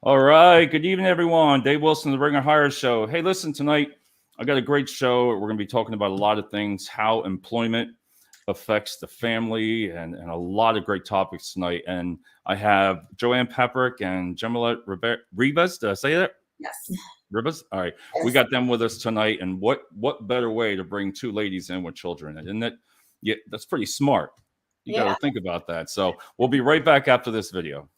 All right. Good evening, everyone. Dave Wilson, the Ring of Hire Show. Hey, listen, tonight I got a great show. We're going to be talking about a lot of things, how employment affects the family, and a lot of great topics tonight. And I have Joanne Papric and Jamilette Rivas. Did I say that? Yes. Rivas? All right. We Yes. got them with us tonight. And what better way to bring two ladies in with children? Isn't it? Yeah, that's pretty smart. You got to think about that. So we'll be right back after this video.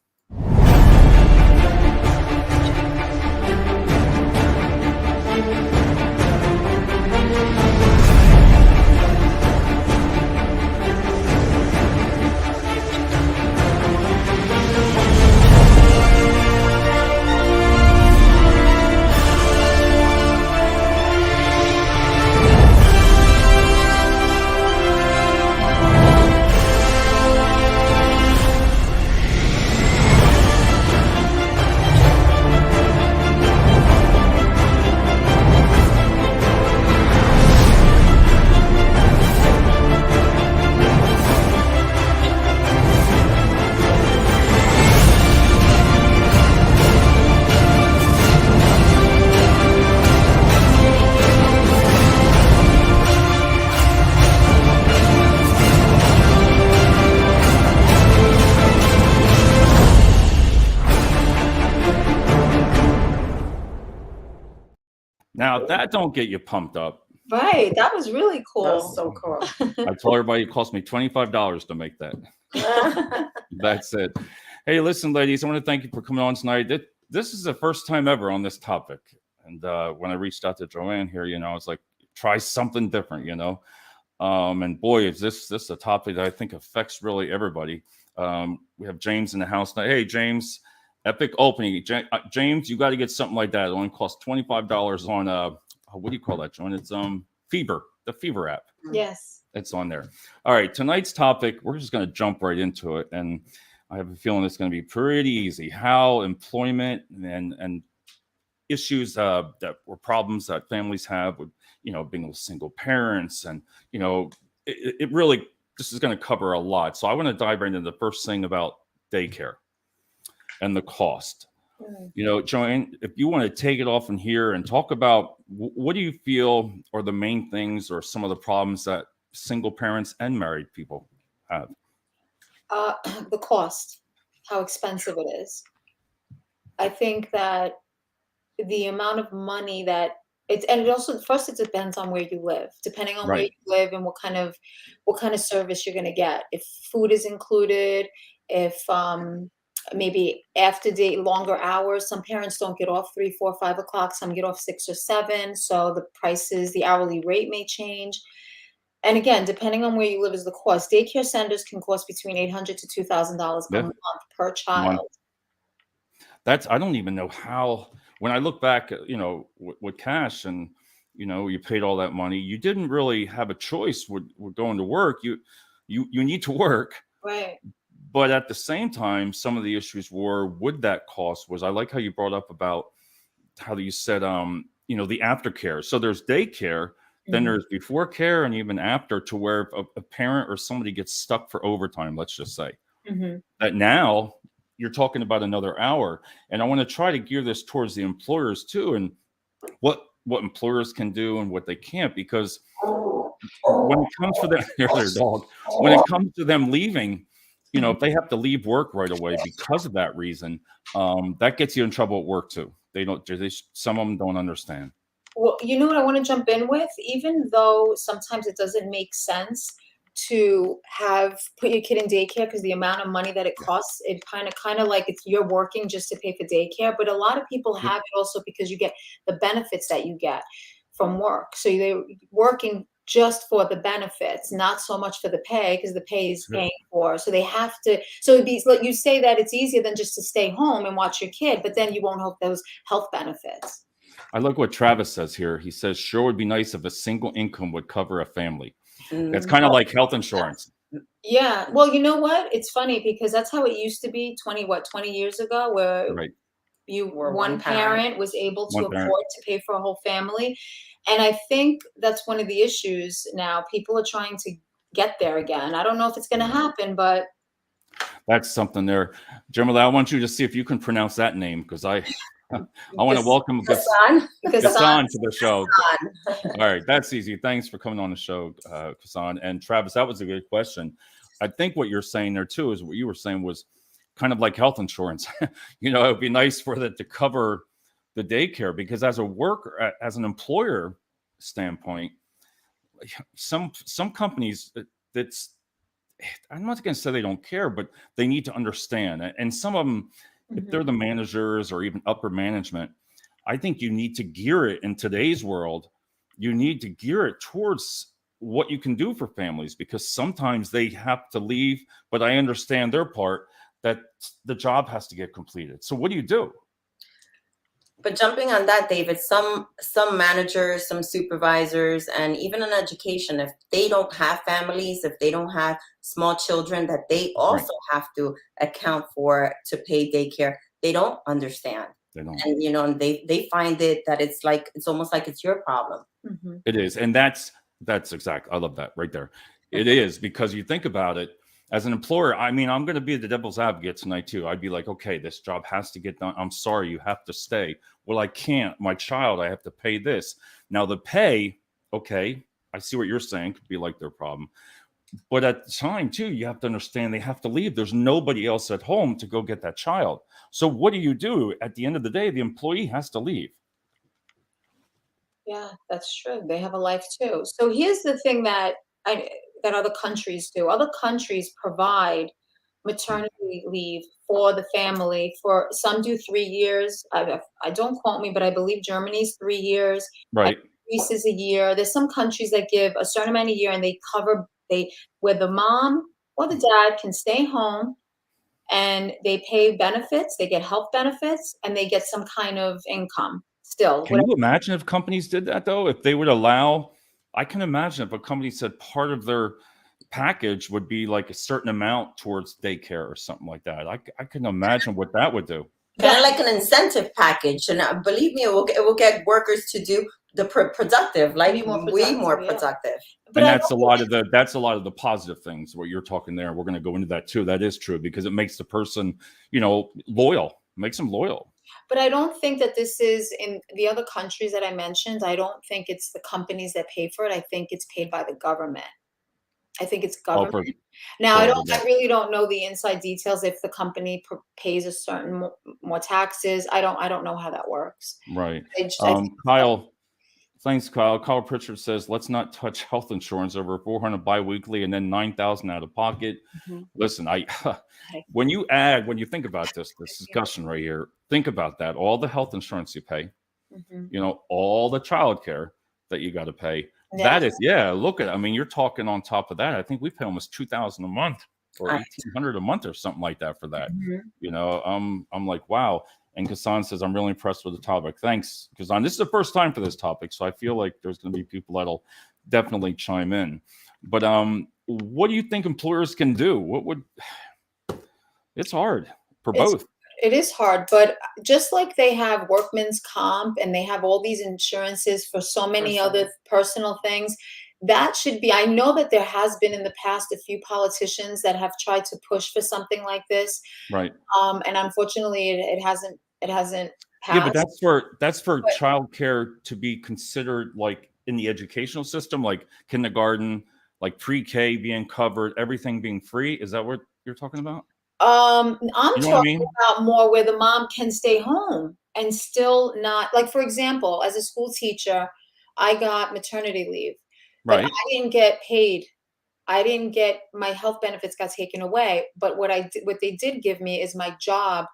Now that don't get you pumped up. Right. That was really cool. That's so cool. I told everybody it cost me $25 to make that. That's it. Hey, listen, ladies, I want to thank you for coming on tonight. This is the first time ever on this topic. And when I reached out to Joanne here, I was like, try something different, And boy, is this a topic that I think affects really everybody. We have James in the house now. Hey, James. Epic opening. James, you got to get something like that. It only costs $25 on what do you call that, Joan? It's Fever, the Fever app. Yes. It's on there. All right, tonight's topic, we're just going to jump right into it. And I have a feeling it's going to be pretty easy. How employment and issues that were problems that families have with, being single parents. And, it really, this is going to cover a lot. So I want to dive right into the first thing about daycare and the cost. Joanne, if you want to take it off from here and talk about what do you feel are the main things or some of the problems that single parents and married people have? The cost, how expensive it is. I think that the amount of money that and it also first it depends on where you live. Depending on where you live and what kind of service you're going to get. If food is included, if maybe after longer hours. Some parents don't get off 3, 4, 5 o'clock. Some get off 6 or 7. So the hourly rate may change. And again, depending on where you live is the cost. Daycare centers can cost between $800 to $2,000 a month per child. I don't even know how, when I look back, with cash and, you paid all that money, you didn't really have a choice with going to work. You need to work. Right. But at the same time, some of the issues were with that cost was, I like how you brought up about how you said, the aftercare. So there's daycare, then there's before care and even after, to where a parent or somebody gets stuck for overtime, let's just say, that now you're talking about another hour. And I want to try to gear this towards the employers too, and what employers can do and what they can't, because when it comes to when it comes to them leaving, if they have to leave work right away because of that reason, that gets you in trouble at work too. Some of them don't understand. Well, you know what I want to jump in with? Even though sometimes it doesn't make sense to put your kid in daycare because the amount of money that it costs, it kind of like you're working just to pay for daycare. But a lot of people have it also because you get the benefits that you get from work. So they're working just for the benefits, not so much for the pay, because the pay is paying for. So they have to. So it'd be like you say that it's easier than just to stay home and watch your kid, but then you won't have those health benefits. I like what Travis says here. He says, sure would be nice if a single income would cover a family. It's kind of like health insurance. Yeah. Well, you know what? It's funny because that's how it used to be 20 years ago, where one parent was able to afford to pay for a whole family. And I think that's one of the issues now. People are trying to get there again. I don't know if it's going to happen, but That's something there. Jamilette, I want you to see if you can pronounce that name, because I want to Gas- welcome Gassan. Gassan to the show. Gassan. All right, that's easy. Thanks for coming on the show, Gassan. And Travis, that was a good question. I think what you're saying there too is what you were saying was kind of like health insurance. You know, it would be nice for that to cover the daycare, because as a worker, as an employer standpoint, some companies that's, I'm not going to say they don't care, but they need to understand. And some of them, if they're the managers or even upper management, I think you need to gear it in today's world. You need to gear it towards what you can do for families, because sometimes they have to leave, but I understand their part, that the job has to get completed. So what do you do? But jumping on that, David, some managers, some supervisors, and even in education, if they don't have families, if they don't have small children that they also have to account for to pay daycare, they don't understand. They don't. And and they find it that it's almost like it's your problem. It is, and that's exactly. I love that right there. It is, because you think about it. As an employer, I mean, I'm going to be the devil's advocate tonight too. I'd be like, okay, this job has to get done. I'm sorry, you have to stay. Well, I can't. My child, I have to pay this. Now the pay, okay, I see what you're saying, could be like their problem. But at the time too, you have to understand they have to leave. There's nobody else at home to go get that child. So what do you do? At the end of the day, the employee has to leave. Yeah, that's true. They have a life too. So here's the thing that other countries do. Other countries provide maternity leave for the family. For some do 3 years. I don't quote me, but I believe Germany's 3 years. Right. Greece is a year. There's some countries that give a certain amount a year, and where the mom or the dad can stay home, and they pay benefits. They get health benefits, and they get some kind of income. Still, can you imagine if companies did that though? If they would allow, I can imagine if a company said part of their package would be like a certain amount towards daycare or something like that. I can imagine what that would do. Kind of like an incentive package, and believe me, it will get workers to do the productive, like way more productive. But that's a lot of the positive things. What you're talking there, we're going to go into that too. That is true, because it makes the person, loyal, makes them loyal. But I don't think that this is in the other countries that I mentioned. I don't think it's the companies that pay for it. I think it's paid by the government. I think it's government. Now, I really don't know the inside details. If the company pays a certain more taxes, I don't know how that works. Right. Kyle, thanks, Kyle. Kyle Pritchard says, let's not touch health insurance. Over 400 biweekly and then 9,000 out of pocket. Listen, when you think about this discussion right here, think about that. All the health insurance you pay, all the childcare that you got to pay. That is, look at, I mean, you're talking on top of that. I think we pay almost $2,000 a month or $1,800 a month or something like that for that. I'm like, wow. And Kassan says, I'm really impressed with the topic. Thanks, Kassan. This is the first time for this topic, so I feel like there's going to be people that'll definitely chime in. But what do you think employers can do? It's hard for both. It is hard, but just like they have workman's comp and they have all these insurances for so many other personal things, that should be, I know that there has been in the past a few politicians that have tried to push for something like this. Right. And unfortunately it hasn't passed. Yeah, but that's for childcare to be considered like in the educational system, like kindergarten, like pre-K being covered, everything being free. Is that what you're talking about? I'm talking about more where the mom can stay home and still not, like, for example, as a school teacher, I got maternity leave, but I didn't get paid. I didn't get, my health benefits got taken away. But what they did give me is my job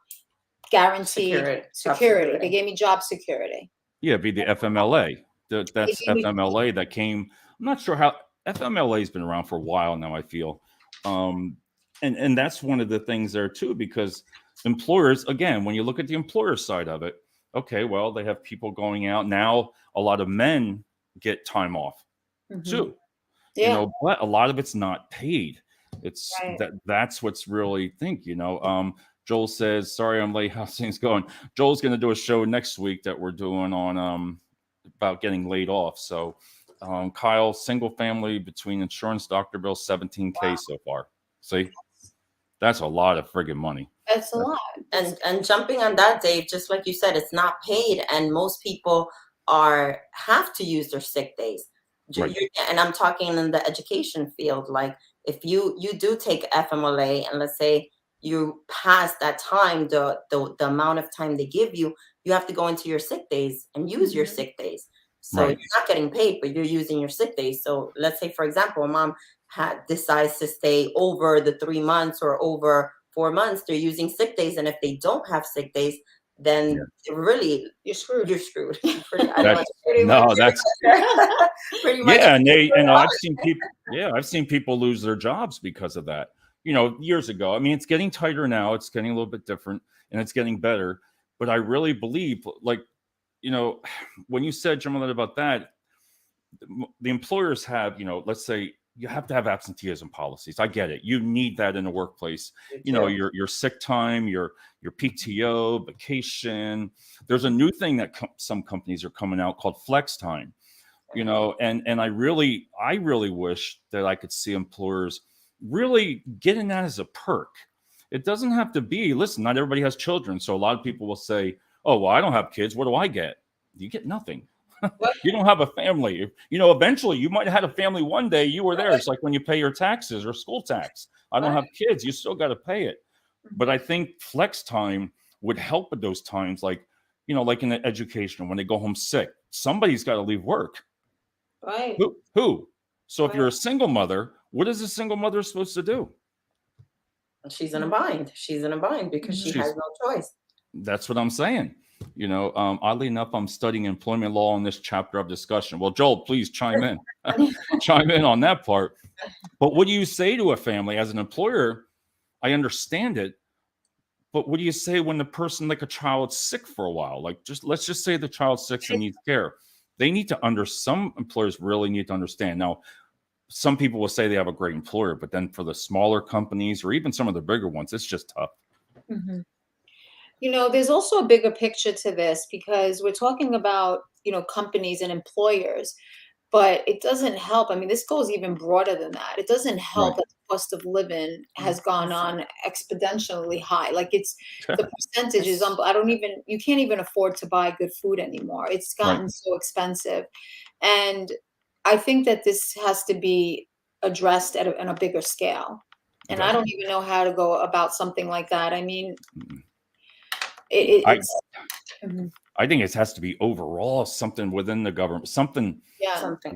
guaranteed security. They gave me job security. Yeah, be the FMLA. That's FMLA that came. I'm not sure how FMLA has been around for a while now, I feel. And that's one of the things there too, because employers, again, when you look at the employer side of it, okay, well, they have people going out now. A lot of men get time off too, but a lot of it's not paid. It's that's what's really Joel says, sorry, I'm late. How's things going? Joel's going to do a show next week that we're doing on about getting laid off. So Kyle, single family between insurance, doctor bill, $17K so far. See? That's a lot of friggin' money. That's a lot. And jumping on that, Dave, just like you said, it's not paid, and most people have to use their sick days. Right. And I'm talking in the education field. Like if you do take FMLA, and let's say you pass that time, the amount of time they give you, you have to go into your sick days and use your sick days. So Right. you're not getting paid, but you're using your sick days. So let's say, for example, a mom decides to stay over the 3 months or over 4 months, they're using sick days. And if they don't have sick days, then really You're screwed. you're screwed. That's pretty much. Yeah, and I've seen people lose their jobs because of that. Years ago. I mean, it's getting tighter now. It's getting a little bit different, and it's getting better. But I really believe, like, when you said, Jamilette, about that, the employers have, let's say you have to have absenteeism policies. I get it. You need that in the workplace. Your sick time, your PTO, vacation. There's a new thing that some companies are coming out called flex time. And I really wish that I could see employers really getting that as a perk. It doesn't have to be, listen, not everybody has children. So a lot of people will say, oh, well, I don't have kids. What do I get? You get nothing. You don't have a family. Eventually you might have had a family one day. You were there. It's like when you pay your taxes or school tax. I don't have kids. You still got to pay it. But I think flex time would help at those times, like in the education, when they go home sick, somebody's got to leave work. Right. Who? So if you're a single mother, what is a single mother supposed to do? She's in a bind. She's in a bind because she has no choice. That's what I'm saying. Oddly enough, I'm studying employment law in this chapter of discussion. Well, Joel, please chime in. Chime in on that part. But what do you say to a family as an employer? I understand it. But what do you say when the person, like a child's sick for a while? Like, let's just say the child's sick and needs care. They need to some employers really need to understand. Now, some people will say they have a great employer, but then for the smaller companies or even some of the bigger ones, it's just tough. Mm-hmm. There's also a bigger picture to this, because we're talking about, companies and employers, but it doesn't help. I mean, this goes even broader than that. It doesn't help that the cost of living has gone on exponentially high. Like the percentage is, you can't even afford to buy good food anymore. It's gotten so expensive. And I think that this has to be addressed on a bigger scale. And I don't even know how to go about something like that. I mean, I think it has to be overall something within the government, something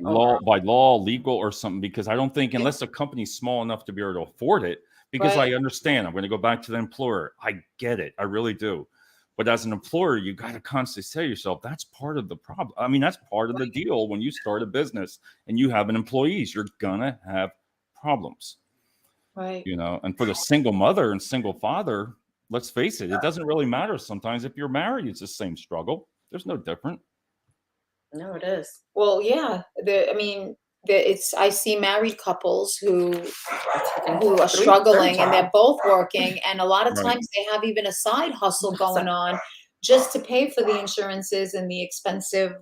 overall. by law, legal or something, because I don't think unless a company's small enough to be able to afford it, because I understand, I'm going to go back to the employer. I get it. I really do. But as an employer, you got to constantly say to yourself, that's part of the problem. I mean, that's part of the deal when you start a business and you have employees, you're going to have problems. Right. And for the single mother and single father, let's face it, it doesn't really matter sometimes. If you're married, it's the same struggle. There's no different. No, it is. Well, yeah. I see married couples who are struggling and they're both working, and a lot of times they have even a side hustle going on just to pay for the insurances and the expensive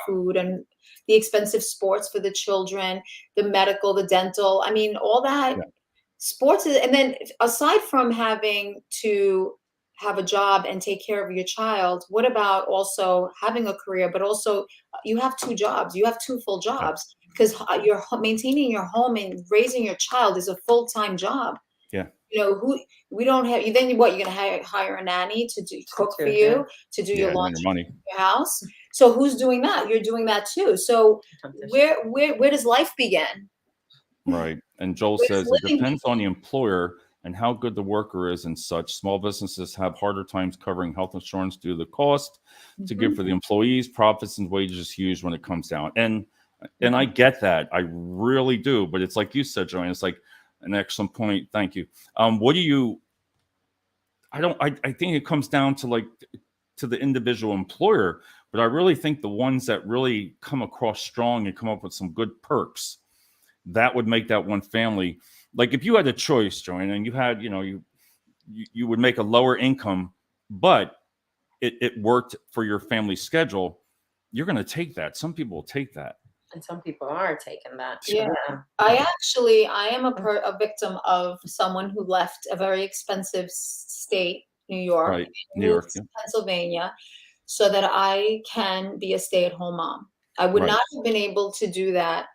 food and the expensive sports for the children, the medical, the dental. I mean, all that. Sports is, and then aside from having to have a job and take care of your child, what about also having a career, but also you have 2 jobs, you have 2 full jobs, because you're maintaining your home and raising your child is a full-time job. We don't have, then you're going to hire a nanny to cook for you, to do your laundry, your house. So who's doing that? You're doing that too. So where does life begin? Right. And Joel says it depends on the employer and how good the worker is and such. Small businesses have harder times covering health insurance due to the cost to give for the employees. Profits and wages is huge when it comes down. And I get that. I really do. But it's like you said, Joanne, it's like an excellent point. Thank you. I think it comes down to to the individual employer, but I really think the ones that really come across strong and come up with some good perks, that would make that one family. Like if you had a choice, Joanne, and you had, you would make a lower income, but it worked for your family schedule, you're going to take that. Some people will take that. And some people are taking that. Yeah. Yeah. I am a victim of someone who left a very expensive state, New York, Right. and New York. moved Yeah. to Pennsylvania so that I can be a stay-at-home mom. I would Right. not have been able to do that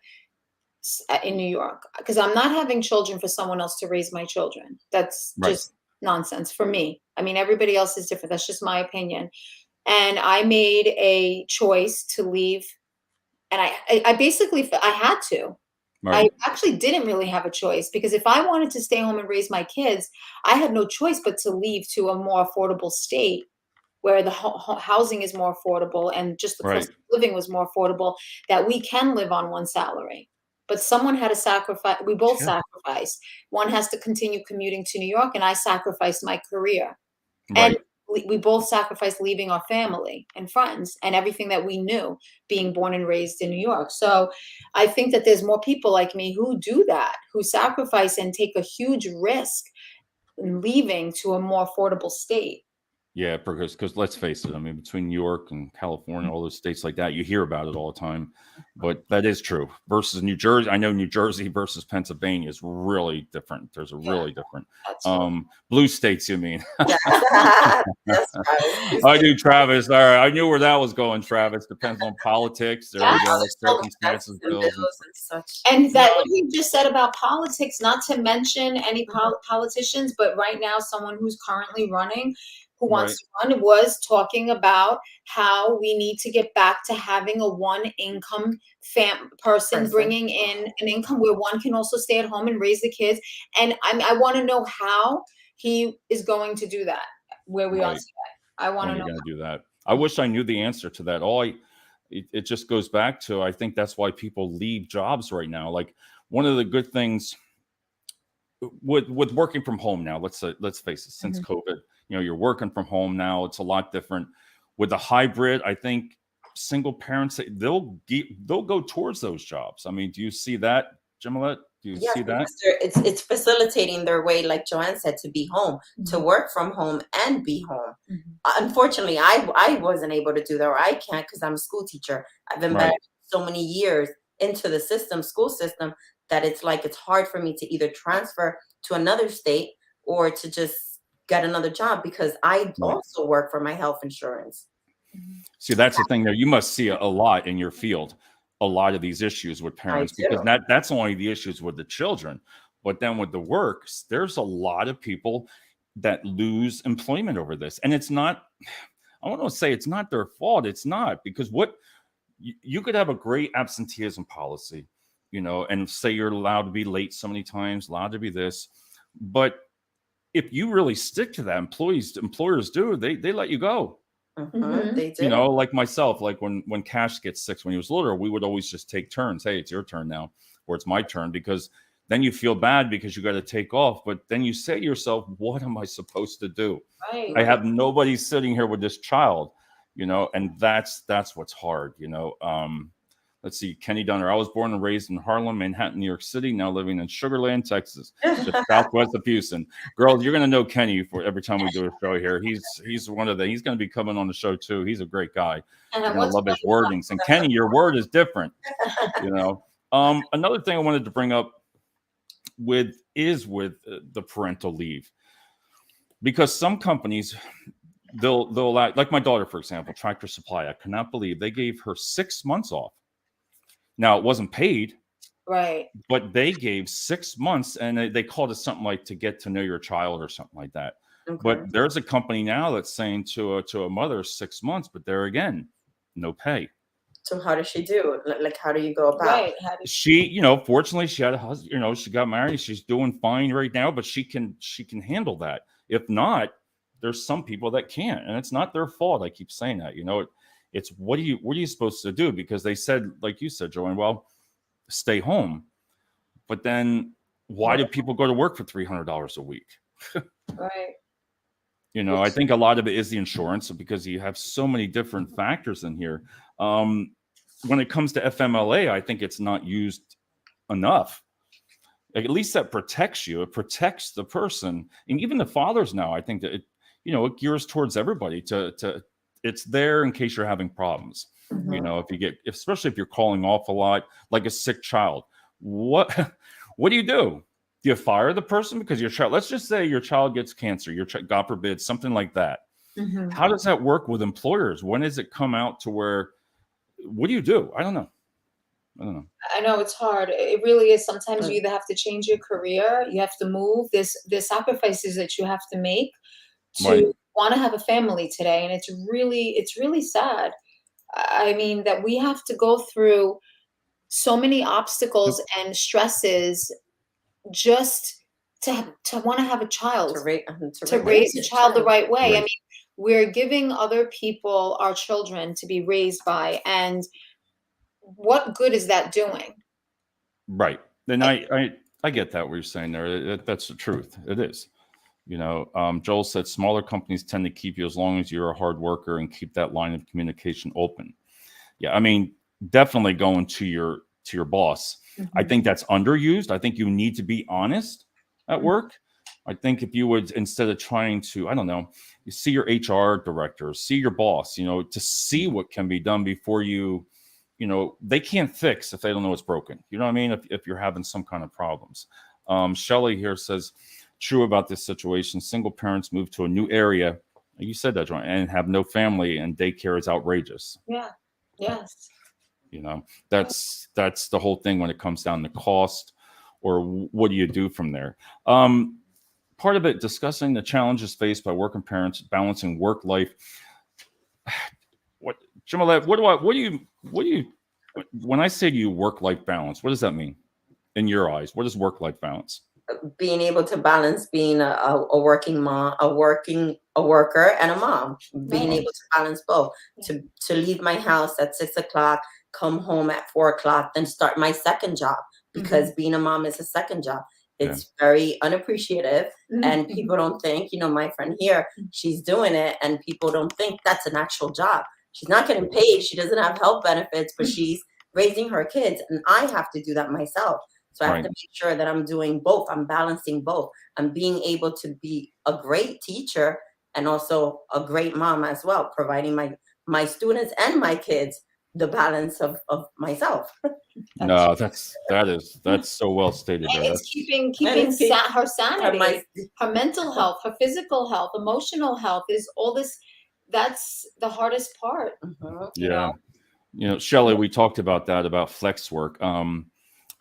in New York because I'm not having children for someone else to raise my children. That's Right. just nonsense for me. I mean, everybody else is different. That's just my opinion. And I made a choice to leave, and I basically I had to. I Right. actually didn't really have a choice because if I wanted to stay home and raise my kids, I had no choice but to leave to a more affordable state where the housing is more affordable and just the Right. cost of living was more affordable, that we can live on one salary. But someone had to sacrifice. We both Yeah. sacrificed. One has to continue commuting to New York, and I sacrificed my career. And Right. we both sacrificed leaving our family and friends and everything that we knew, being born and raised in New York. So I think that there's more people like me who do that, who sacrifice and take a huge risk in leaving to a more affordable state. Yeah, because let's face it, I mean, between New York and California, all those states like that, you hear about it all the time. But that is true. Versus New Jersey, I know New Jersey versus Pennsylvania is really different. There's a Yeah, really different that's true. blue states, you mean? Yeah. That's right. I do, Travis. All right, I knew where that was going, Travis. Depends on politics. There Yeah. you go. There's so much Circumstances, taxes and bills, and bills and such. And that No, what you just said about politics, not to mention any politicians, but right now, someone who's currently running, who wants right, to run, was talking about how we need to get back to having a one income person bringing in an income where one can also stay at home and raise the kids. And I want to know how he is going to do that where we are right. today. I want When to you're know. going to do that? I wish I knew the answer to that. It just goes back to, I think that's why people leave jobs right now. Like, one of the good things with working from home now, let's face it, since Mhm. COVID, you're working from home now. It's a lot different with the hybrid. I think single parents, they'll go towards those jobs. I mean, do you see that, Jamilette? Do you yes, see that? because it's facilitating their way, like Joanne said, to be home, to Mhm. work from home and be home. Mhm. Unfortunately, I wasn't able to do that, or I can't because I'm a school teacher. I've Right, embedded so many years into the school system, that it's like it's hard for me to either transfer to another state or to just get another job because I right. also work for my health insurance. Mhm. See, that's the thing there. You must see a lot in your field, a lot of these issues with I parents, because do. that's only the issues with the children. But then with the works, there's a lot of people that lose employment over this. And it's not, I want to say it's not their fault. It's not, because what you could have a great absenteeism policy, and say you're allowed to be late so many times, allowed to be this. But if you really stick to that, employers do, they let you go. Mhm. They do. Like myself, like when Cash gets sick when he was little, we would always just take turns. Hey, it's your turn now, or it's my turn, because then you feel bad because you got to take off. But then you say to yourself, what am I supposed to do? Right. I have nobody sitting here with this child, and that's what's hard. Let's see, Kenny Dunner. I was born and raised in Harlem, Manhattan, New York City, now living in Sugar Land, Texas, just southwest of Houston. Girls, you're gonna know Kenny for every time we do a show here. He's one of the he's gonna be coming on the show too. He's a great guy. You're gonna What's love his wordings. And Kenny, your word is different, Another thing I wanted to bring up with the parental leave, because some companies they'll allow, like my daughter, for example, Tractor Supply. I cannot believe they gave her 6 months off. Now, it wasn't paid, right? but they gave 6 months, and they called it something like to get to know your child or something like that. Okay. But there's a company now that's saying to a mother 6 months, but there again, no pay. So how does she do? Like, how do you go about? Right. She, fortunately, she had a husband. She got married. She's doing fine right now, but she can handle that. If not, there's some people that can't, and it's not their fault. I keep saying that. It's what are you supposed to do? Because they said, like you said, Joanne, well, stay home. But then why do people go to work for $300 a week? Right. I think a lot of it is the insurance, because you have so many different factors in here. When it comes to FMLA, I think it's not used enough. At least that protects you. It protects the person, and even the fathers now. I think that it gears towards everybody. To it's there in case you're having problems. You Mhm. know, especially if you're calling off a lot, like a sick child, what what do you do? Do you fire the person because your child? Let's just say your child gets cancer, God forbid, something like that. Mhm. How does that work with employers? When does it come out to where? What do you do? I don't know. I don't know. I know it's hard. It really is. Sometimes you Mm. either have to change your career, you have to move. There's sacrifices that you have to make Right. to want to have a family today, and it's really sad. I mean that we have to go through so many Yep. obstacles and stresses just to want to have a child, to Raise raise a your child the child. right way. I Right. mean, we're giving other people our children to be raised by, and what good is that doing? Right. And I- I get that what you're saying there. That's the truth. It is. You know, Joel said smaller companies tend to keep you as long as you're a hard worker and keep that line of communication open. Yeah, I mean, definitely going to your boss. I Mhm. think that's underused. I think you need to be honest at Mhm. work. I think if you would, instead of trying to, I don't know, you see your HR director, see your boss, you know, to see what can be done before they can't fix if they don't know it's broken. You know what I mean? If you're having some kind of problems. Shelly here says, true about this situation. Single parents move to a new area. You said that, Joanne, and have no family, and daycare is outrageous. Yeah. Yes. You know, that's the whole thing when it comes down to cost, or what do you do from there. Part of it, discussing the challenges faced by working parents balancing work life. What, Jamilette, what do you when I say to you work life balance, what does that mean in your eyes? What is work life balance? Being able to balance being a working mom, a worker, and a mom. Being Right. able to balance both. Yeah. To leave my house at 6 o'clock, come home at 4 o'clock, then start my second job, because Mhm. being a mom is a second job. Yeah. It's very unappreciative, and Mhm. people don't think. My friend here, she's doing it, and people don't think that's an actual job. She's not getting paid. She doesn't have health benefits, but she's raising her kids, and I have to do that myself. So I have Right. to make sure that I'm doing both. I'm balancing both. I'm being able to be a great teacher and also a great mom as well, providing my students and my kids the balance of myself. That's No, that's so well stated there. and it's That's And keeping it's keep her have my sanity, her mental health, her physical health, emotional health is all this. That's the hardest part, Mhm. you know. yeah. You know, Shelley, we talked about that about flex work.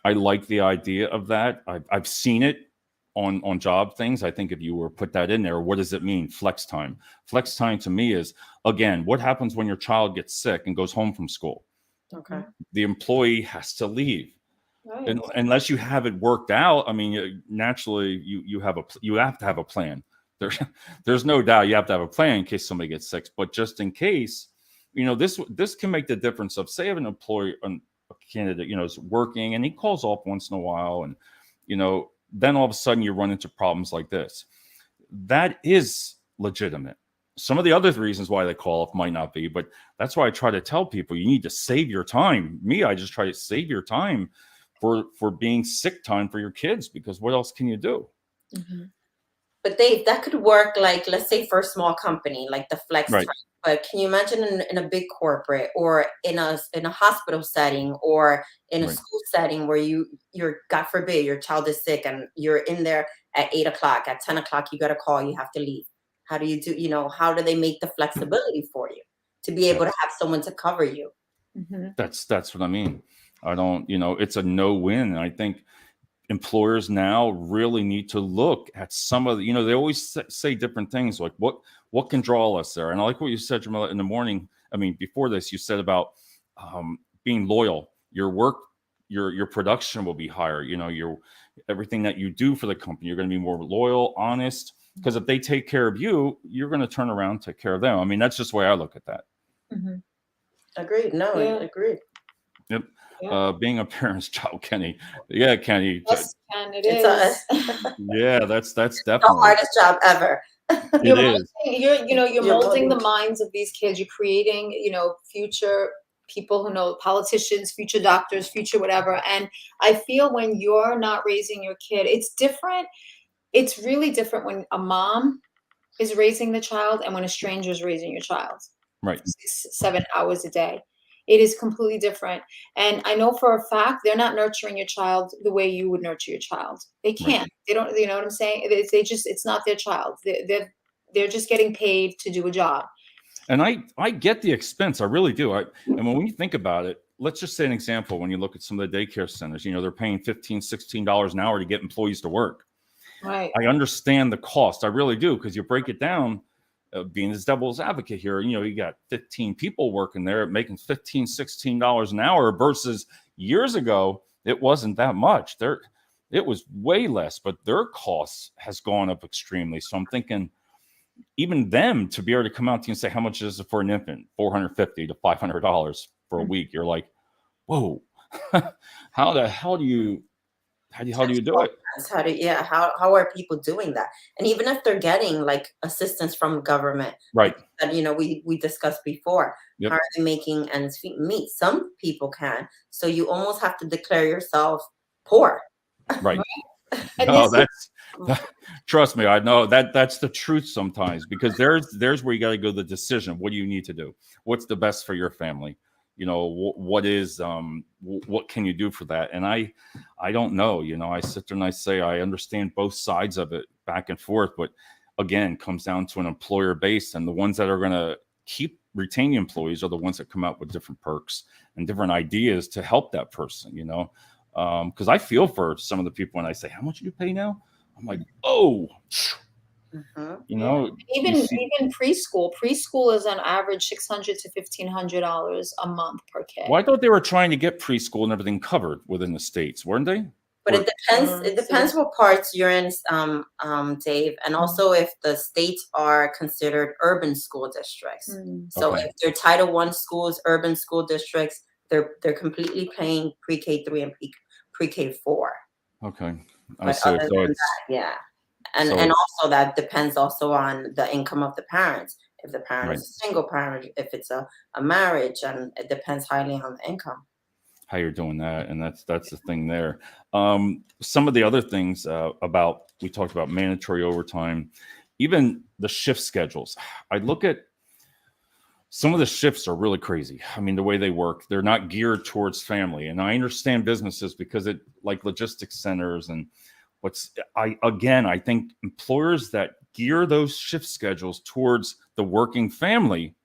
I like the idea of that. I've seen it on job things. I think if you were put that in there, what does it mean? Flex time. Flex time to me is, again, what happens when your child gets sick and goes home from school? Okay. The employee has to leave. Right. And unless you have it worked out, I mean, naturally you have to have a plan. There, there's no doubt you have to have a plan in case somebody gets sick. But just in case, this can make the difference of, say, if an employee, a candidate, is working and he calls off once in a while, and then all of a sudden you run into problems like this. That is legitimate. Some of the other reasons why they call off might not be, but that's why I try to tell people you need to save your time. Me, I just try to save your time for being sick time for your kids, because what else can you do? Mhm. But that could work, like, let's say, for a small company, like the flex Right, time. But can you imagine in a big corporate, or in a hospital setting, or in a right. school setting where you're, God forbid, your child is sick and you're in there at 8 o'clock, at 10 o'clock, you got a call, you have to leave. How do you do, how do they make the flexibility for you to be able to That's have someone to cover you? Mhm. that's what I mean. I don't, it's a no win. And I think employers now really need to look at some of the, they always say different things, like what can draw us there. And I like what you said, Jamila, in the morning. I mean, before this, you said about being loyal. Your work, your production will be higher. Your everything that you do for the company, you're going to be more loyal, honest. Because if they take care of you, you're going to turn around and take care of them. I mean, that's just the way I look at that. Mhm. Agreed. No, Yeah. agreed. Yep. Yeah. Being a parent's child, Kenny. Yeah, Kenny. Yes, and it It's a is. Yeah, that's the definitely hardest job ever. it is. You're You're molding molding. the minds of these kids. You're creating, future people who know politicians, future doctors, future whatever. And I feel when you're not raising your kid, it's different. It's really different when a mom is raising the child and when a stranger is raising your child Right. 6, 7 hours a day. It is completely different. And I know for a fact they're not nurturing your child the way you would nurture your child. They Right. can't. They don't. You know what I'm saying? It's not their child. They're just getting paid to do a job. And I get the expense. I really do. And when you think about it, let's just say an example. When you look at some of the daycare centers, they're paying $15, $16 an hour to get employees to work. Right. I understand the cost. I really do, because you break it down, being this devil's advocate here, you got 15 people working there making $15, $16 an hour versus years ago, it wasn't that much. It was way less, but their costs has gone up extremely. So I'm thinking, even them to be able to come out to you and say, how much is it for an infant? $450 to $500 for a week. You're like, whoa, how the hell do you do it? How are people doing that? And even if they're getting like assistance from government, Right. that we discussed before, Yep. how are they making ends meet? Some people can. So you almost have to declare yourself poor. Right. And No, this trust me, I know that's the truth sometimes, because there's where you got to go the decision. What do you need to do? What's the best for your family? What can you do for that? And I don't know. I sit there and I say I understand both sides of it back and forth, but again, comes down to an employer base, and the ones that are going to keep retaining employees are the ones that come out with different perks and different ideas to help that person. Because I feel for some of the people when I say, how much do you pay now? I'm like, oh, even preschool is on average $600 to $1,500 a month per kid. Well, I thought they were trying to get preschool and everything covered within the states, weren't they? But it depends. It depends what parts you're in, Dave, and also if the states are considered urban school districts. So Okay. if they're Title I schools, urban school districts, they're completely paying pre-K 3 and pre-K 4. Okay, I But see. other So than it's that, yeah, and so and it's also that depends also on the income of the parents. If the parent right. is a single parent, if it's a marriage, and it depends highly on the income. How you're doing that, and that's the thing there. Some of the other things we talked about mandatory overtime, even the shift schedules. I look at some of the shifts are really crazy. I mean, the way they work, they're not geared towards family. And I understand businesses because it like logistics centers and I think employers that gear those shift schedules towards the working family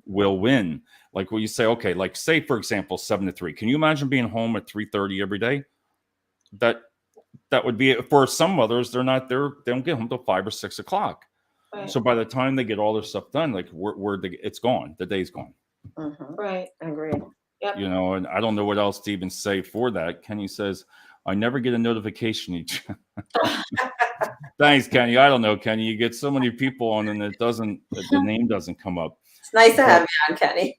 will win. Like when you say, okay, like say for example, 7 to 3. Can you imagine being home at 3:30 every day? That would be it. For some mothers, they don't get home till 5 or 6 o'clock. Right. So by the time they get all their stuff done, like it's gone. The day's gone. Right. Agreed. Yep. And I don't know what else to even say for that. Kenny says, I never get a notification each. Thanks, Kenny. I don't know, Kenny. You get so many people on and the name doesn't come up. It's nice to have you on, Kenny.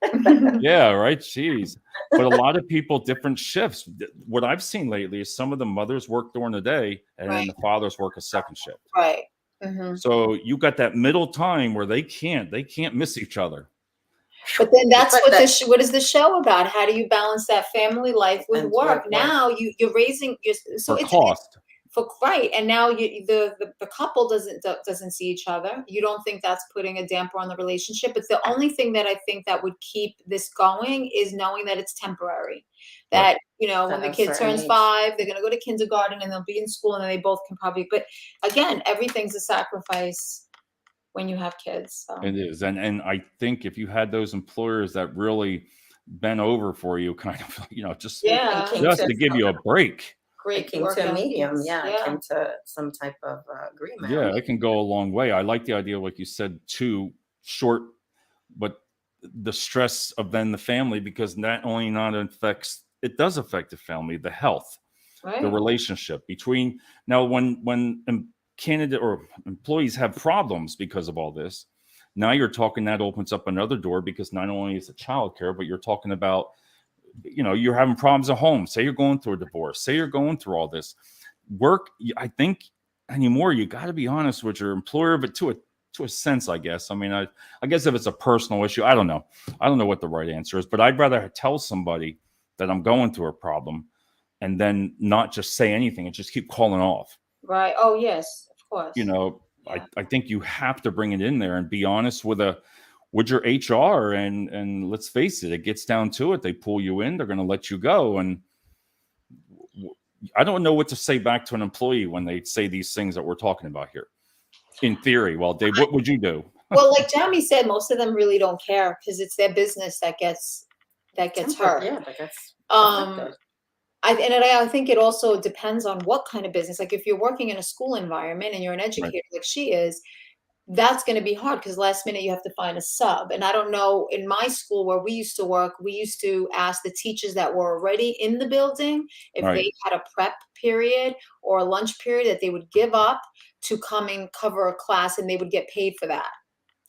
Yeah, right. Jeez. But a lot of people, different shifts. What I've seen lately is some of the mothers work during the day and then the fathers work a second shift. Right. So you got that middle time where they can't miss each other. But then that's what is the show about? How do you balance that family life with work? Now you're raising so it's cost. Right, and now the couple doesn't see each other. You don't think that's putting a damper on the relationship? It's the only thing that I think that would keep this going is knowing that it's temporary. That when the kid turns 5, they're going to go to kindergarten and they'll be in school and then they both can probably. But again, everything's a sacrifice when you have kids. So. It is, and I think if you had those employers that really bent over for you, kind of, just to give you a break. It came to a medium, it came to some type of agreement. Yeah, it can go a long way. I like the idea, like you said, too short, but the stress of then the family, because not only it does affect the family, the health, the relationship between. Now, when candidate or employees have problems because of all this, now you're talking that opens up another door, because not only is it childcare, but you're talking about. You're having problems at home. Say you're going through a divorce. Say you're going through all this work. I think anymore, you got to be honest with your employer, but to a sense, I guess. I mean, I guess if it's a personal issue, I don't know. I don't know what the right answer is, but I'd rather tell somebody that I'm going through a problem and then not just say anything and just keep calling off. Right. Oh, yes, of course. I think you have to bring it in there and be honest with with your HR, and let's face it, it gets down to it. They pull you in, they're going to let you go. And I don't know what to say back to an employee when they say these things that we're talking about here. In theory, well, Dave, what would you do? Well, like Jamie said, most of them really don't care because it's their business that gets hurt. Yeah, that gets Um, I think it also depends on what kind of business. Like if you're working in a school environment and you're an educator like she is, that's going to be hard because last minute you have to find a sub. And I don't know, in my school where we used to work, we used to ask the teachers that were already in the building if they had a prep period or a lunch period that they would give up to come and cover a class, and they would get paid for that.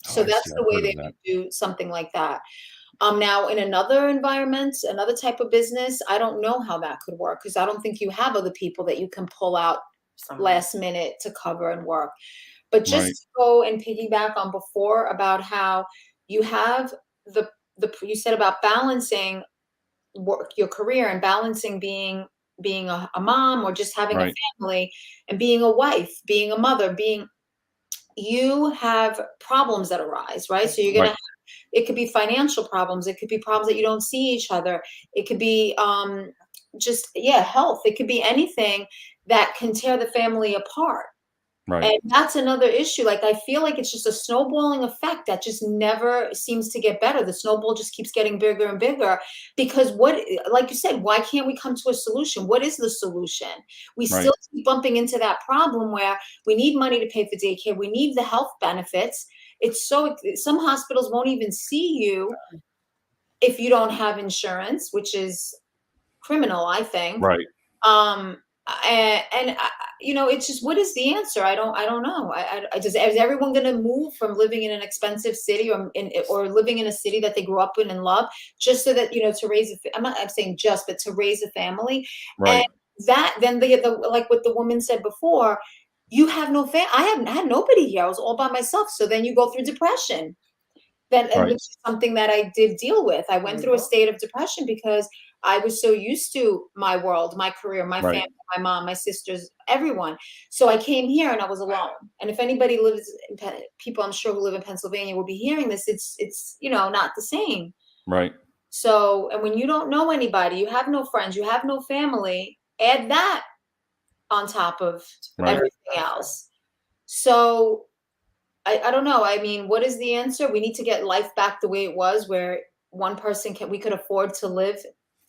So that's the way they would do something like that. Now in another environment, another type of business, I don't know how that could work because I don't think you have other people that you can pull out last minute to cover and work. But just to go and piggyback on before about how you have you said about balancing work, your career, and balancing being a mom or just having a family, and being a wife, being a mother, you have problems that arise, right? So you're going to it could be financial problems. It could be problems that you don't see each other. It could be health. It could be anything that can tear the family apart. And that's another issue. Like, I feel like it's just a snowballing effect that just never seems to get better. The snowball just keeps getting bigger and bigger because like you said, why can't we come to a solution? What is the solution? We still keep bumping into that problem where we need money to pay for daycare. We need the health benefits. Some hospitals won't even see you if you don't have insurance, which is criminal, I think. It's just, what is the answer? I don't know. Is everyone going to move from living in an expensive city or living in a city that they grew up in and love just so that, to raise I'm saying just, but to raise a family. And that, then like what the woman said before, you have no I haven't had nobody here. I was all by myself. So then you go through depression. Which is something that I did deal with. I went through a state of depression because I was so used to my world, my career, my family, my mom, my sisters, everyone. So I came here and I was alone. And if anybody people I'm sure who live in Pennsylvania will be hearing this, it's not the same. So, and when you don't know anybody, you have no friends, you have no family, add that on top of everything else. So I don't know. I mean, what is the answer? We need to get life back the way it was, where one person we could afford to live.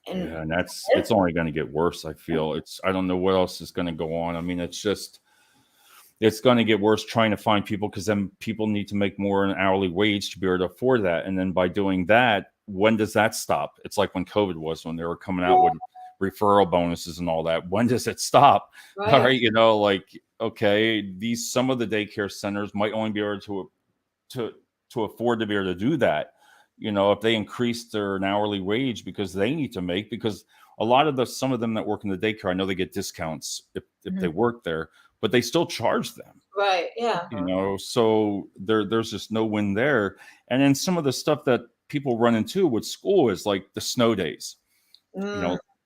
And it's only going to get worse. I feel I don't know what else is going to go on. I mean, it's going to get worse trying to find people, because then people need to make more an hourly wage to be able to afford that. And then by doing that, when does that stop? It's like when COVID was, when they were coming out with referral bonuses and all that. When does it stop? All right. Okay, some of the daycare centers might only be able to afford to be able to do that. If they increase an hourly wage, because they need to make, because a lot of some of them that work in the daycare, I know they get discounts if they work there, but they still charge them. So there's just no win there. And then some of the stuff that people run into with school is like the snow days.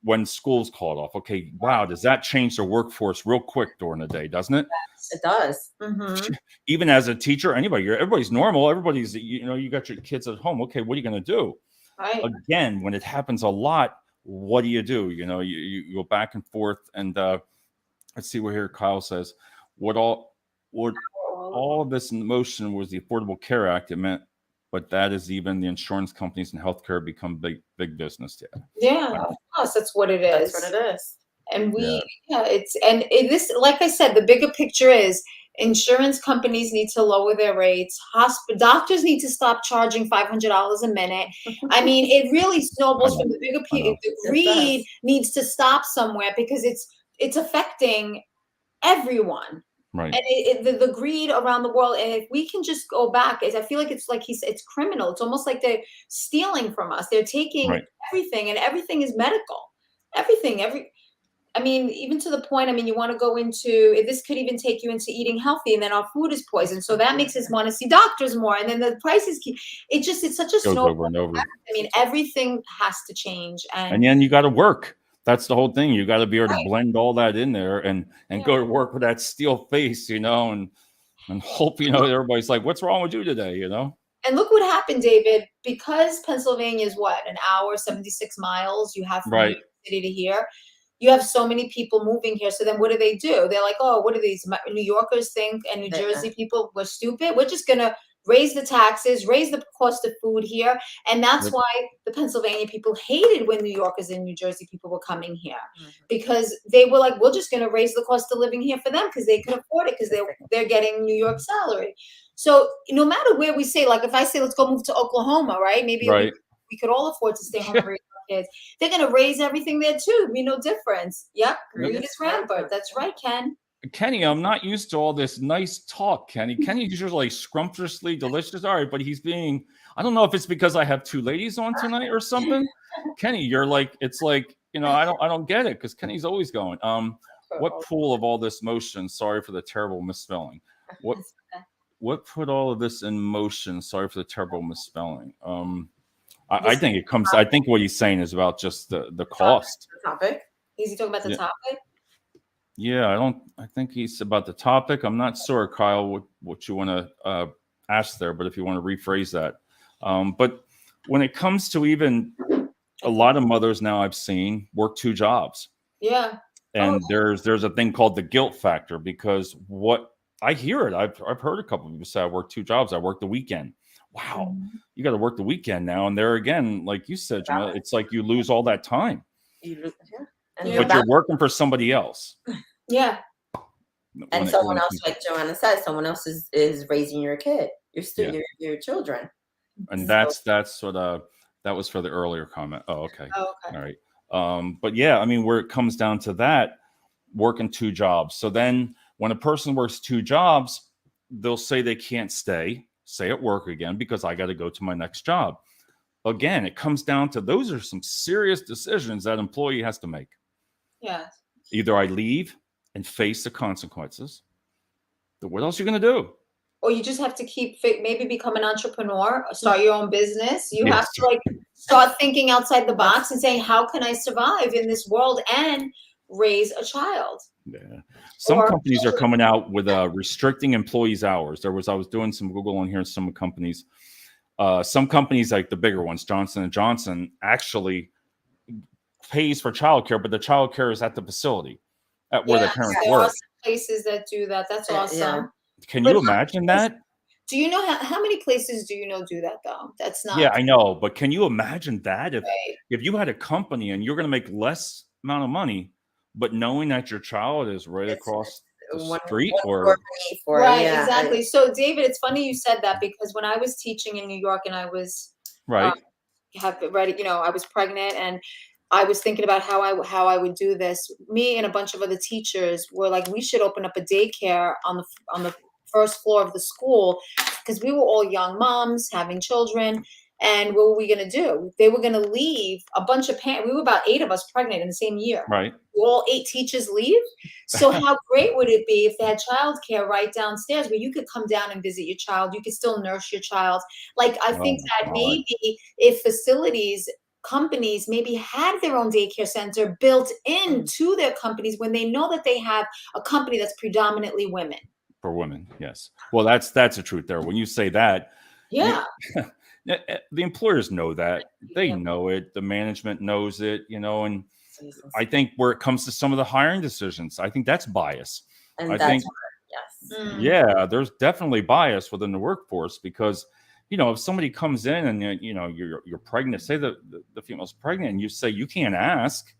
When school's called off. Okay, wow, does that change the workforce real quick during the day, doesn't it? It does. Even as a teacher, everybody's normal. Everybody's, you got your kids at home. Okay, what are you going to do? Again, when it happens a lot, what do? You go back and forth. And let's see what here Kyle says. What all of this in motion was the Affordable Care Act. It meant, but that is even the insurance companies and healthcare become big business. Of course, that's what it is. That's what it is. And this, like I said, the bigger picture is insurance companies need to lower their rates. Doctors need to stop charging $500 a minute. I mean, it really snowballs from the bigger picture. The greed needs to stop somewhere, because it's affecting everyone. And the greed around the world. And if we can just go back, I feel like it's criminal. It's almost like they're stealing from us. They're taking everything, and everything is medical. Everything, even to the point, you want to go into, this could even take you into eating healthy, and then our food is poisoned. So that makes us want to see doctors more. And then the prices it's such a snowball. Everything has to change. And then you got to work. That's the whole thing. You got to be able to blend all that in there and go to work with that steel face, and hope, everybody's like, what's wrong with you today, And And look what happened, David, because Pennsylvania is what, an hour, 76 miles you have from New Right. York City to here. You have so many people moving here. So then what do? They're like, oh, what do these New Yorkers think and New Jersey people were stupid? We're just going to raise the taxes, raise the cost of food here. And that's Yep. why the Pennsylvania people hated when New Yorkers and New Jersey people were coming here, because they were like, we're just going to raise the cost of living here for them because they can afford it because they're getting New York salary. So no matter where we say, like if I say, let's go move to Oklahoma, right? Maybe Right. we could all afford to stay home and raise our kids. They're going to raise everything there too. Be no difference. Yep. Greed is rampant. That's right, Ken. Kenny, I'm not used to all this nice talk, Kenny. Kenny's usually scrumptiously delicious. All right, but he's being, I don't know if it's because I have two ladies on tonight or something. Kenny, you're like, it's like, I don't get it because Kenny's always going. What pool of all this motion? Sorry for the terrible misspelling. What put all of this in motion? Sorry for the terrible misspelling. I think it comes, I think what he's saying is about just the cost. The topic. Is he talking about the topic? Yeah, I think he's about the topic. I'm not sure, Kyle, what you want to ask there, but if you want to rephrase that. But when it comes to even a lot of mothers now I've seen work two jobs. Yeah. And there's a thing called the guilt factor, because what I hear it, I've heard a couple of people say I work two jobs. I work the weekend. Wow, you got to work the weekend now. And there again, like you said, Jamilette, it's like you lose all that time. But you're working for somebody else. Yeah. And someone else, like Joanna said, someone else is raising your kid, your children. And that's sort of, that was for the earlier comment. Oh, okay. All right. But yeah, I mean, where it comes down to that, working two jobs. So then when a person works two jobs, they'll say they can't stay at work again because I got to go to my next job. Again, it comes down to, those are some serious decisions that employee has to make. Yeah. Either I leave and face the consequences. What else are you going to do? Or you just have to maybe become an entrepreneur, start your own business. You have to start thinking outside the box and saying, how can I survive in this world and raise a child? Yeah. Some companies are coming out with restricting employees' hours. I was doing some Google on here, some companies. Some companies, like the bigger ones, Johnson & Johnson, actually pays for childcare, but the childcare is at the facility, at where the parents work. There are places that do that. That's awesome. Yeah. Can you imagine that? Do you know how many places do you know do that though? That's not. Yeah, I know, but can you imagine that if you had a company and you're going to make less amount of money, but knowing that your child is right across the street Exactly. So David, it's funny you said that, because when I was teaching in New York and I was I was pregnant and I was thinking about how I would do this. Me and a bunch of other teachers were like, we should open up a daycare on the first floor of the school, because we were all young moms having children. And what were we going to do? They were going to leave a bunch of parents. We were about 8 of us pregnant in the same year. Right. All 8 teachers leave. So how great would it be if they had childcare right downstairs where you could come down and visit your child? You could still nurse your child. Like, I think that maybe if companies maybe had their own daycare center built into their companies, when they know that they have a company that's predominantly women. For women, yes. Well, that's the truth there. When you say that, the employers know that. They know it. The management knows it, and I think where it comes to some of the hiring decisions, I think that's bias. And yeah, there's definitely bias within the workforce, because if somebody comes in and you're pregnant, say the female's pregnant, and you say you can't ask,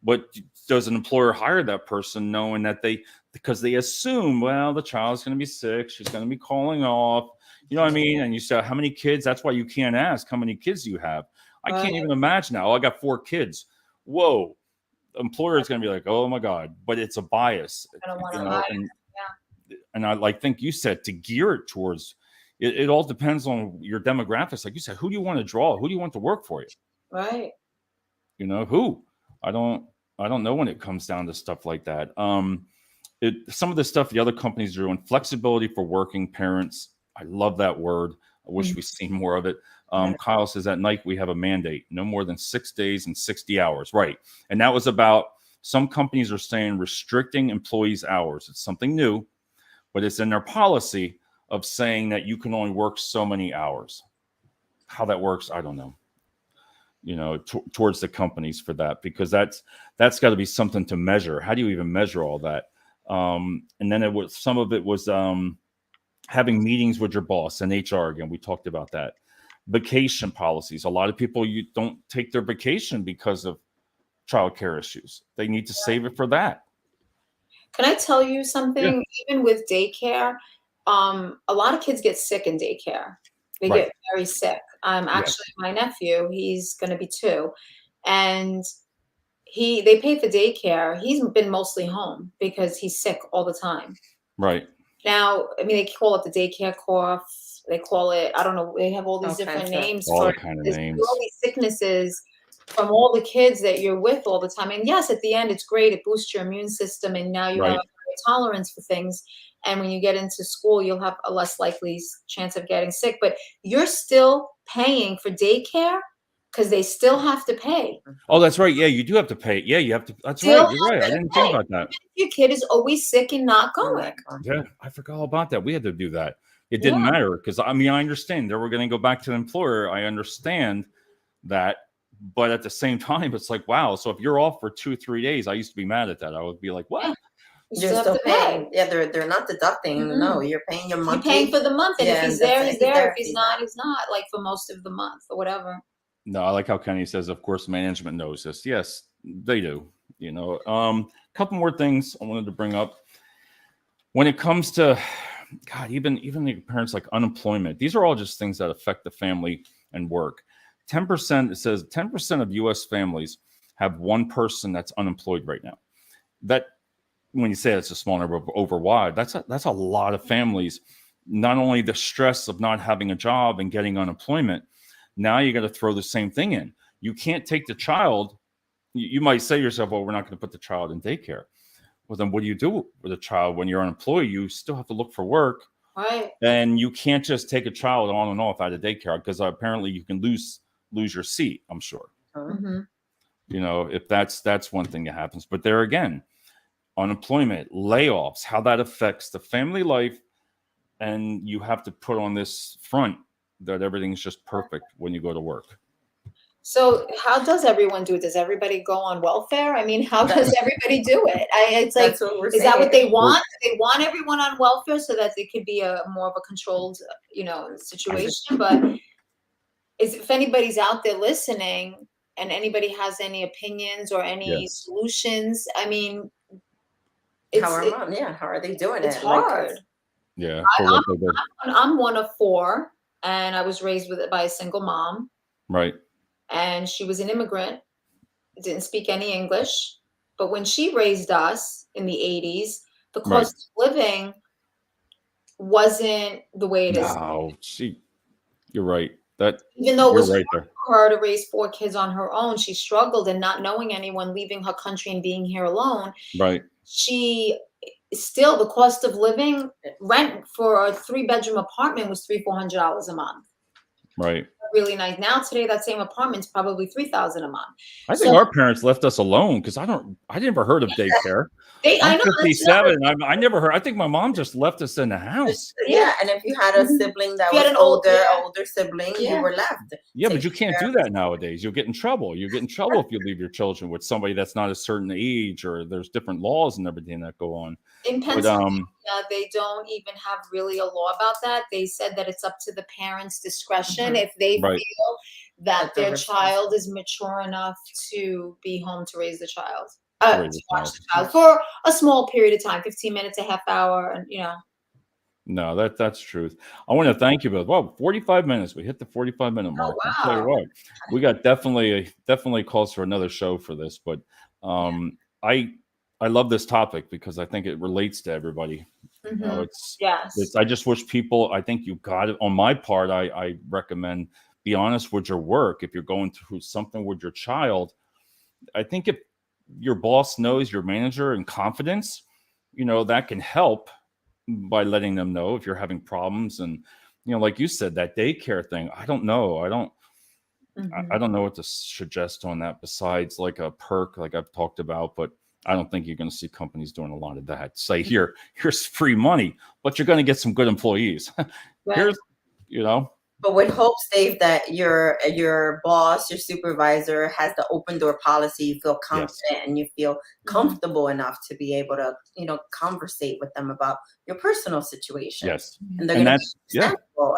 but does an employer hire that person knowing that because they assume, well, the child's going to be sick, she's going to be calling off, you know what I mean? And you say, how many kids? That's why you can't ask, how many kids do you have? I can't even imagine now. I got 4 kids. Whoa. The employer is going to be like, oh my God, but it's a bias. And I think you said, to gear it towards, it all depends on your demographics. Like you said, who do you want to draw? Who do you want to work for you? Right. Who? I don't know when it comes down to stuff like that. Some of the stuff the other companies are doing, flexibility for working parents. I love that word. I wish we'd seen more of it. Kyle says at Nike, we have a mandate, no more than 6 days and 60 hours. Right. And that was about, some companies are saying restricting employees' hours. It's something new, but it's in their policy. of saying that you can only work so many hours. How that works, I don't know. Towards the companies for that, because that's got to be something to measure. How do you even measure all that? And then some of it was having meetings with your boss and HR. Again, we talked about that. Vacation policies. A lot of people, you don't take their vacation because of childcare issues. They need to save it for that. Can I tell you something? Yeah. Even with daycare, a lot of kids get sick in daycare. They Right. get very sick. Actually, my nephew, he's going to be 2, and they pay for daycare. He's been mostly home because he's sick all the time. Right. Now, I mean, they call it the daycare cough. They call it, I don't know, they have all these different names all for the kind of names. all these sicknesses from all the kids that you're with all the time. And yes, at the end, it's great. It boosts your immune system, and now you have a tolerance for things. And when you get into school, you'll have a less likely chance of getting sick. But you're still paying for daycare because they still have to pay. Oh, that's right. Yeah, you do have to pay. Yeah, you have to. That's Still right. You're right. I didn't think about that. Your kid is always sick and not going. Yeah, I forgot all about that. We had to do that. It didn't matter because, I mean, I understand they were going to go back to the employer. I understand that. But at the same time, it's like, wow. So if you're off for 2-3 days, I used to be mad at that. I would be like, what? Yeah. You're still paying. Yeah, they're not deducting. Mm-hmm. No, you're paying your monthly. You're paying for the month, and if he's there, he's there. If he's not, he's not. Like for most of the month or whatever. No, I like how Kenny says, of course, management knows this. Yes, they do. A couple more things I wanted to bring up. When it comes to, God, even the parents, like unemployment, these are all just things that affect the family and work. 10%, it says 10% of U.S. families have one person that's unemployed right now. That, when you say it's a small number over wide, that's a lot of families. Not only the stress of not having a job and getting unemployment, now you got to throw the same thing in. You can't take the child. You might say to yourself, well, we're not going to put the child in daycare. Well, then what do you do with a child when you're unemployed? You still have to look for work. Right. And you can't just take a child on and off out of daycare, because apparently you can lose your seat, I'm sure. Mm-hmm. If that's one thing that happens. But there again, unemployment, layoffs, how that affects the family life. And you have to put on this front that everything's just perfect when you go to work. So how does everyone do it? Does everybody go on welfare? I mean, how does everybody do it? It's like, is that what they want? They want everyone on welfare so that it could be a more of a controlled, situation. But if anybody's out there listening and anybody has any opinions or any solutions, I mean, how are they doing it? It's hard. I'm one of 4, and I was raised by a single mom. Right. And she was an immigrant, didn't speak any English. But when she raised us in the 80s, the cost of living wasn't the way it is. No, you're right. Even though it was hard for her to raise 4 kids on her own, she struggled, and not knowing anyone, leaving her country and being here alone. Right. Still, the cost of living, rent for a 3-bedroom apartment was $300-400 a month. Right. Really nice. Now today, that same apartment's probably $3,000 a month. I think our parents left us alone because I never heard of daycare. I'm 57. I never heard. I think my mom just left us in the house. Yeah, and if you had a sibling that was an older sibling, you were left. Yeah, but you can't do that nowadays. You'll get in trouble. You get in trouble if you leave your children with somebody that's not a certain age, or there's different laws and everything that go on. In Pennsylvania, they don't even have really a law about that. They said that it's up to the parents' discretion if they feel that their child is mature enough to be home to raise the child. To watch the child for a small period of time, 15 minutes, a half hour, and No, that's truth. I want to thank you both. Well, 45 minutes. We hit the 45-minute mark. Oh, wow. I'll tell you what, we got definitely calls for another show for this, but I love this topic because I think it relates to everybody. Mm-hmm. I just wish people, I think you got it. On my part, I recommend be honest with your work. If you're going through something with your child, I think if your boss knows your manager in confidence, that can help by letting them know if you're having problems. And, like you said, that daycare thing, I don't know. I don't know what to suggest on that besides like a perk, like I've talked about, but I don't think you're going to see companies doing a lot of that. Say, here's free money, but you're going to get some good employees. Right. Here's, you know. But with hopes, Dave, that your boss, your supervisor has the open door policy, you feel confident and you feel comfortable enough to be able to, conversate with them about your personal situation. Yes. And they're going to be understandable.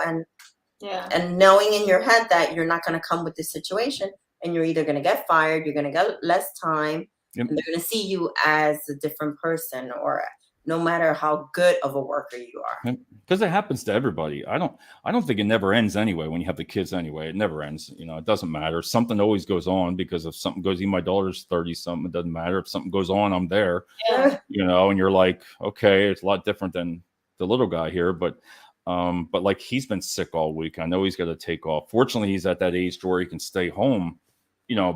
And knowing in your head that you're not going to come with this situation and you're either going to get fired, you're going to get less time, and they're going to see you as a different person, or no matter how good of a worker you are. Because it happens to everybody. I don't think it never ends anyway. When you have the kids anyway, it never ends. It doesn't matter. Something always goes on, because if something goes, even my daughter's 30 something, it doesn't matter. If something goes on, I'm there. Yeah. And you're like, okay, it's a lot different than the little guy here, but like, he's been sick all week. I know he's got to take off. Fortunately, he's at that age where he can stay home,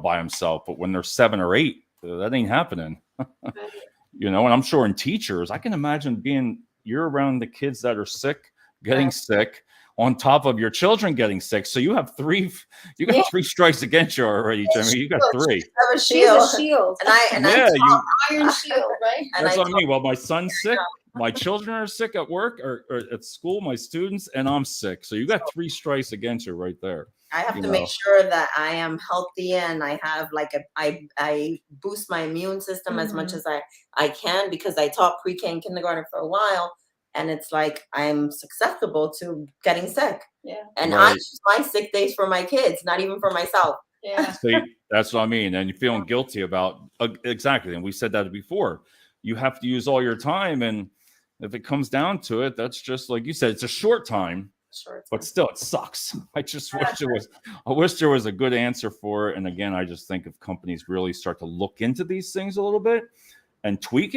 by himself. But when they're 7 or 8, that ain't happening. And I'm sure in teachers, I can imagine you're around the kids that are sick, getting sick, on top of your children getting sick. So you have three strikes against you already, Jimmy. You got 3. She's a shield. And iron shield, right? That's what I mean. Well, my son's sick, my children are sick at work or at school, my students, and I'm sick. So you got 3 strikes against you right there. I have to make sure that I am healthy, and I have I boost my immune system as much as I can, because I taught pre-K and kindergarten for a while, and it's like I'm susceptible to getting sick. Yeah. And I use my sick days for my kids, not even for myself. Yeah. See, that's what I mean. And you're feeling guilty about exactly. And we said that before. You have to use all your time, and if it comes down to it, that's just like you said, it's a short time. But still, it sucks. I just wish there was a good answer for it. And again, I just think if companies really start to look into these things a little bit and tweak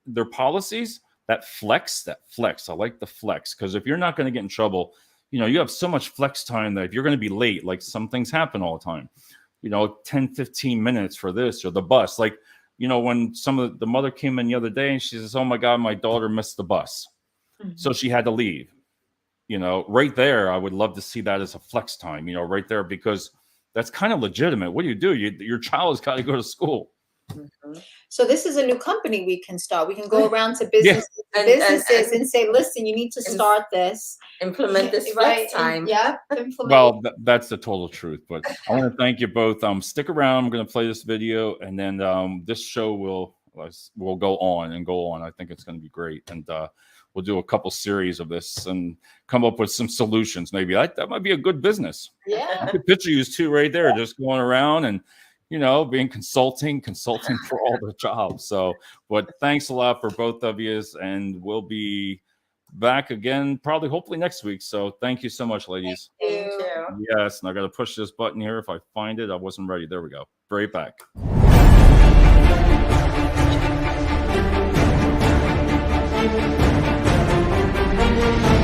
their policies, that flex. I like the flex, because if you're not going to get in trouble, you have so much flex time that if you're going to be late, like some things happen all the time, 10, 15 minutes for this or the bus. Like, when the mother came in the other day and she says, "Oh my God, my daughter missed the bus." So she had to leave. Right there, I would love to see that as a flex time, right there, because that's kind of legitimate. What do? Your child has got to go to school. So this is a new company we can start. We can go around to businesses and say, listen, you need to start this. Implement this flex time. Implement. Well, that's the total truth. But I want to thank you both. Stick around. I'm going to play this video, and then this show will go on and go on. I think it's going to be great. And we'll do a couple series of this and come up with some solutions. Maybe that might be a good business. Yeah. I could picture you 2 right there, just going around and, being consulting for all the jobs. So, but thanks a lot for both of you. And we'll be back again, hopefully next week. So thank you so much, ladies. Thank you. Yes. And I got to push this button here. If I find it, I wasn't ready. There we go. Right back. Thank you.